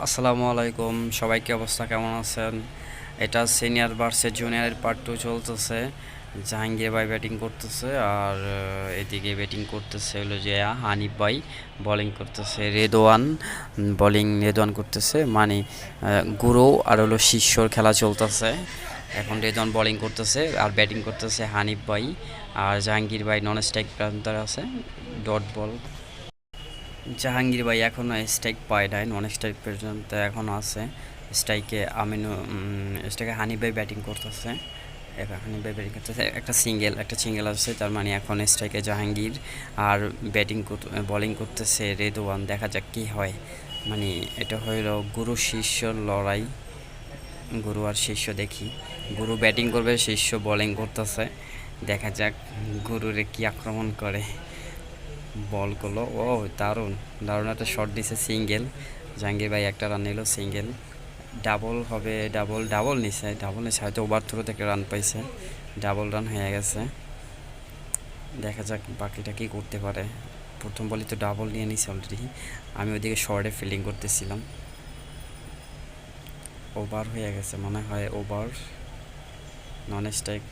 আসসালামু আলাইকুম, সবাইকে অবস্থা কেমন আছেন? এটা সিনিয়র ভার্সেস জুনিয়রের পার্ট 2 চলতেছে। জাহাঙ্গীর ভাই ব্যাটিং করতেছে আর এদিকে ব্যাটিং করতেছে হলো যে হানিফ ভাই, বোলিং করতেছে রেদওয়ান। রেদওয়ান করতেছে মানে গুরু আর হলো শিষ্যর খেলা চলতেছে। এখন রেদওয়ান বোলিং করতেছে আর ব্যাটিং করতেছে হানিফ ভাই। আর জাহাঙ্গীর ভাই নন স্ট্রাইক প্রান্তার আছে, ডট বল। জাহাঙ্গীর ভাই এখনও স্ট্রাইক পায় নাই, নন স্ট্রাইক পর্যন্ত এখনও আছে। স্ট্রাইকে স্ট্রাইকে হানিফ ভাই ব্যাটিং করতেছে। এখন হানিফ ভাই ব্যাটিং করতেছে, একটা সিঙ্গেল আছে, তার মানে এখন স্ট্রাইকে জাহাঙ্গীর আর বোলিং করতেছে রেদওয়ান। দেখা যাক কী হয়। মানে এটা হইল গুরু শিষ্যর লড়াই, গুরু আর শিষ্য। দেখি গুরু ব্যাটিং করবে, শিষ্য বোলিং করতেছে। দেখা যাক গুরুরে কি আক্রমণ করে। বল করলো, ও দারুণ দারুণ একটা শট দিছে, সিঙ্গেল। জাহাঙ্গীর ভাই একটা রান নিল, সিঙ্গেল। ডাবল হবে, ডাবল নিছে হয়তো, ওভার থ্রো থেকে রান পাইছে, ডাবল রান হয়ে গেছে। দেখা যাক বাকিটা কি করতে পারে। প্রথম বলই তো ডাবল নিয়ে নিছে অলরেডি। আমি ওইদিকে শর্টে ফিল্ডিং করতেছিলাম। ওভার হয়ে গেছে মনে হয়, ওভার নন স্ট্রাইক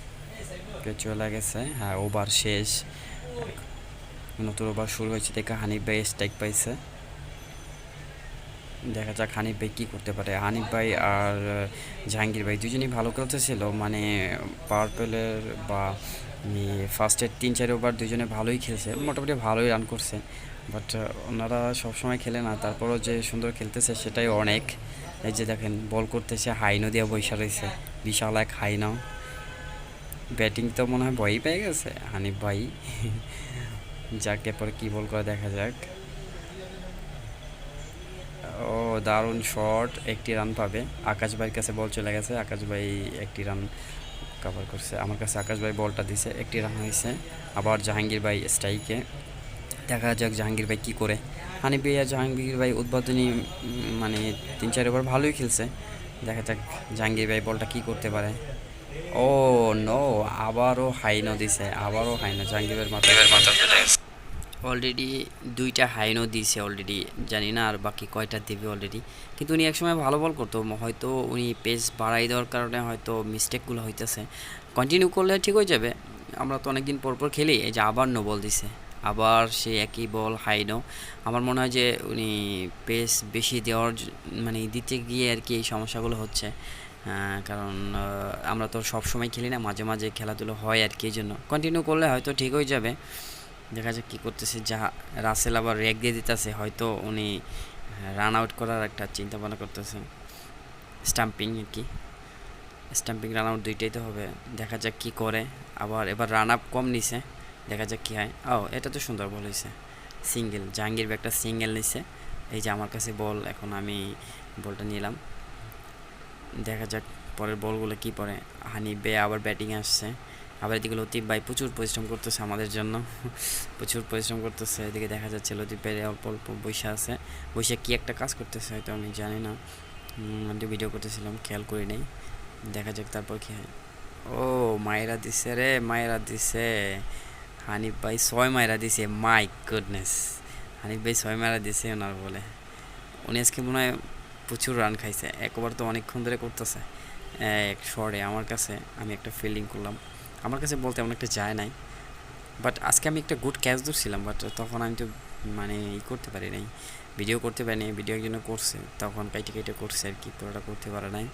চলে গেছে। হ্যাঁ, ওভার শেষ। নতুন ওভার শুরু হয়েছে দেখে হানিফ ভাই স্ট্রাইক পাইছে। দেখা যাক হানিফ ভাই কী করতে পারে। হানিফ ভাই আর জাহাঙ্গীর ভাই দুজনেই ভালো খেলতেছিল, মানে পাওয়ার প্লের বা ফার্স্টের 3-4 ওভার দুজনে ভালোই খেলছে, মোটামুটি ভালোই রান করছে। বাট ওনারা সবসময় খেলে না, তারপরও যে সুন্দর খেলতেছে সেটাই অনেক। এই যে দেখেন বল করতেছে, হাইনো দিয়ে বৈশা রয়েছে, বিশাল এক হাইনো। ব্যাটিং তো মনে হয় ভয়ই পেয়ে গেছে হানিফ ভাই। যাক, এরপরে কী বল করে দেখা যাক। ও দারুণ শট, একটি রান পাবে। আকাশ ভাইয়ের কাছে বল চলে গেছে, আকাশ ভাই একটি রান কভার করছে। আমার কাছে আকাশ ভাই বলটা দিছে, একটি রান হয়েছে। আবার জাহাঙ্গীর ভাই স্ট্রাইকে, দেখা যাক জাহাঙ্গীর ভাই কী করে। হানিফ ভাই আর জাহাঙ্গীর ভাই উদ্বোধনী মানে 3-4 ওভার ভালোই খেলছে। দেখা যাক জাহাঙ্গীর ভাই বলটা কী করতে পারে। ও নো, আবারও হাইনো দিছে, আবারও হাইনো। জাহাঙ্গীর ভাইয়ের মাথা অলরেডি 2টা হাইনো দিয়েছে অলরেডি, জানি না আর বাকি কয়টা দেবে অলরেডি। কিন্তু উনি একসময় ভালো বল করতো, হয়তো উনি পেস বাড়াই দেওয়ার কারণে হয়তো মিস্টেকগুলো হইতেছে। কন্টিনিউ করলে ঠিক হয়ে যাবে। আমরা তো অনেক দিন পর পর খেলি, এই যে আবার নো বল দিছে, আবার সে একই বল হাইনো। আমার মনে হয় যে উনি পেস বেশি মানে দিতে গিয়ে আর কি এই সমস্যাগুলো হচ্ছে। কারণ আমরা তো সব সময় খেলি না, মাঝে মাঝে খেলাধুলো হয় আর কি, এই জন্য কন্টিনিউ করলে হয়তো ঠিক হয়ে যাবে। দেখা যাক কী করতেছে। রাসেল আবার রেক দিয়ে দিতেছে, হয়তো উনি রান আউট করার একটা চিন্তা ভাবনা করতেছেন। স্টাম্পিং আর কি, স্টাম্পিং রান আউট দুইটাই তো হবে। দেখা যাক কী করে। এবার রান আপ কম নিছে, দেখা যাক কী হয়। ও এটা তো সুন্দর বল হয়েছে, সিঙ্গেল। জাহাঙ্গীর একটা সিঙ্গেল নিছে। এই যে আমার কাছে বল, এখন আমি বলটা নিলাম। দেখা যাক পরের বলগুলো কী পড়ে। হানিফ বে আবার ব্যাটিং আসছে। আবার এদিকে লতিফ ভাই প্রচুর পরিশ্রম করতেছে আমাদের জন্য, প্রচুর পরিশ্রম করতেছে। এদিকে দেখা যাচ্ছে লতিফ ভাই অল্প অল্প বসে আছে, বসে কি একটা কাজ করতেছে হয়তো, আমি জানি না। আমি ভিডিও করতেছিলাম, খেয়াল করি নাই। দেখা যাক তারপর কী হয়। ও মায়েরা দিছে রে, মায়েরা দিছে। হানিফ ভাই 6 মায়েরা দিছে, মাই গুডনেস। হানিফ ভাই 6 মায়েরা দিছে ওনার বলে। উনি আজকে মনে হয় প্রচুর রান খাইছে, একবার তো অনেকক্ষণ ধরে করতেছে। এক শর্টে আমার কাছে, আমি একটা ফিল্ডিং করলাম, আমার কাছে বলতে এমন একটা যায় নাই। বাট আজকে আমি একটা গুড ক্যাচ ধরছিলাম, বাট তখন আমি তো মানে করতে পারি নাই, ভিডিও করতে পারি নাই। ভিডিও একজন করছে, তখন কাইটে কাইটে করছে আর কি, পুরোটা করতে পারে নাই।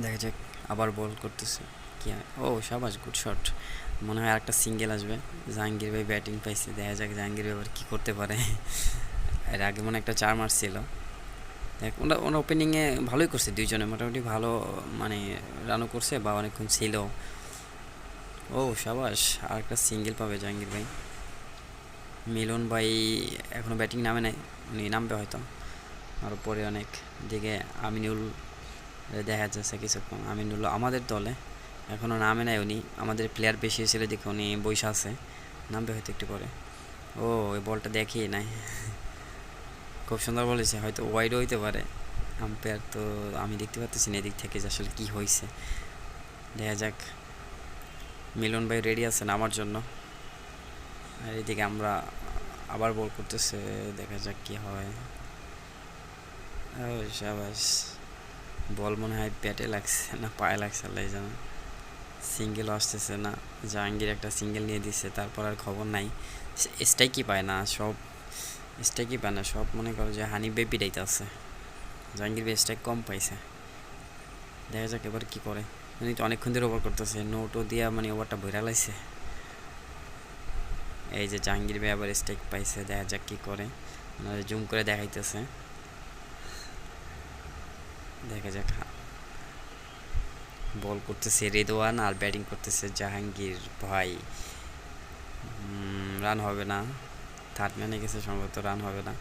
দেখা যাক, আবার বল করতেছে কি হয়। ও সাবাস, গুড শট। মনে হয় আরেকটা সিঙ্গেল আসবে। জাহাঙ্গীর ভাই ব্যাটিং পাইছে, দেখা যাক জাহাঙ্গীর ভাই আবার কী করতে পারে। এর আগে মনে একটা 4 মারছিল। দেখ ওনার ওপেনিংয়ে ভালোই করছে, দুইজনে মোটামুটি ভালো, মানে রানও করছে বা অনেকক্ষণ ছিল। ও সাবাস, আর একটা সিঙ্গেল পাবে জাহাঙ্গীর ভাই। মিলন ভাই এখনও ব্যাটিং নামে নাই, উনি নামবে হয়তো আরও পরে অনেক। দিকে আমিনুল দেখা যাচ্ছে কিছুক্ষণ, আমিনুল আমাদের দলে এখনও নামে নাই উনি, আমাদের প্লেয়ার বেশি হয়েছিল দেখে উনি বৈশা আছে, নামবে হয়তো একটু পরে। ও ওই বলটা দেখিয়ে নাই, খুব সুন্দর বলেছে, হয়তো ওয়াইডও হইতে পারে। আম্পায়ার তো আমি দেখতে পাচ্ছি না এদিক থেকে যে আসলে কী হয়েছে। দেখা যাক, মিলন ভাই রেডি আছেন আমার জন্য। আর এদিকে আমরা আবার বল করতেছে, দেখা যাক কি হয়। ও শাবাশ, বল মনে হয় পেটে লাগছে না পায়ে লাগছে আল্লাহ জানে। সিঙ্গেল আসতেছে না, জাহাঙ্গীর একটা সিঙ্গেল নিয়ে দিচ্ছে, তারপর আর খবর নাই। স্ট্রাইকই পায় না সব, স্ট্রাইকই পায় না সব, মনে করো যে হানি বেবি ডাইতে আছে। জাহাঙ্গীর ভাই স্ট্রাইক কম পাইছে, দেখা যাক এবার কি করে। উনি তো অনেকক্ষণ ধরে ওভার করতেছে, নোটও দিয়া মানে ওভারটা ভরা লাইছে। এই যে জাহাঙ্গীর ভাই আবার স্ট্রাইক পাইছে, দেখা যাক কি করে, জুম করে দেখাইতেছে, দেখা যাক। বল করতেছে রেদওয়ান আর ব্যাটিং করতেছে জাহাঙ্গীর ভাই। রান হবে না, থার্ড ম্যানে গেছে সম্ভবত, রান হবে না।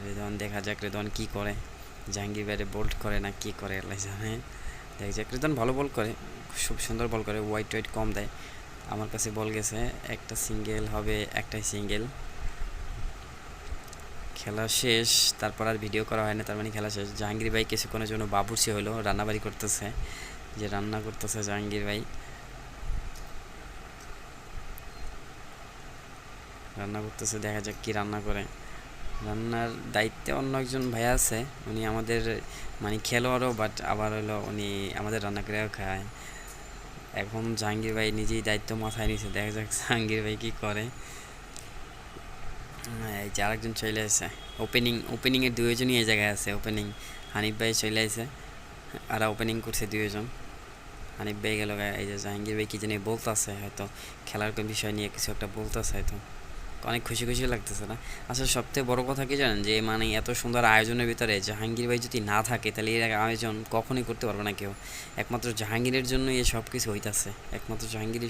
রেদওয়ান, দেখা যাক রেদওয়ান কি করে, জাহাঙ্গীর ব্যাটে বোল্ড করে না কি করে আল্লাহ জানে। দেখা যাক, রেদওয়ান ভালো বল করে, খুব সুন্দর বল করে, ওয়াইট ওয়াইট কম দেয়। আমার কাছে বল গেছে, একটা সিঙ্গেল হবে, একটাই সিঙ্গেল। খেলা শেষ, তারপর আর ভিডিও করা হয় না, তার মানে খেলা শেষ। জাহাঙ্গীর ভাই কিছুক্ষণের জন্য বাবুর্চি হলো, রান্নাবাড়ি করতেছে, যে রান্না করতেছে জাহাঙ্গীর ভাই, রান্না করতেছে, দেখা যাক কি রান্না করে। রান্নার দায়িত্বে অন্য একজন ভাইয়া আছে, উনি আমাদের মানে খেলোয়াড়ও, বাট আবার হলো উনি আমাদের রান্না করেও খায়। এখন জাহাঙ্গীর ভাই নিজেই দায়িত্ব মাথায় নিছে, দেখা যাক জাহাঙ্গীর ভাই কি করে। এই যে আরেকজন চলে আসে, ওপেনিংয়ের দুইজনই এই জায়গায় আছে। ওপেনিং হানিফ ভাই চলে আসে, আর ওপেনিং করছে দুইজন। হানিফ ভাই গেল, এই যে জাহাঙ্গীর ভাই কি জানি বলতেছে, হয়তো খেলার কোন বিষয় নিয়ে কিছু একটা বলতেছে হয়তো, অনেক খুশি খুশি লাগতেছে না। আসলে সবথেকে বড় কথা কি জানেন, যে মানে এত সুন্দর আয়োজনের ভিতরে জাহাঙ্গীর ভাই যদি না থাকে, তাহলে এর আয়োজন কখনোই করতে পারবে না কেউ। একমাত্র জাহাঙ্গীরের জন্য এই সব কিছু হইতাছে, একমাত্র জাহাঙ্গীর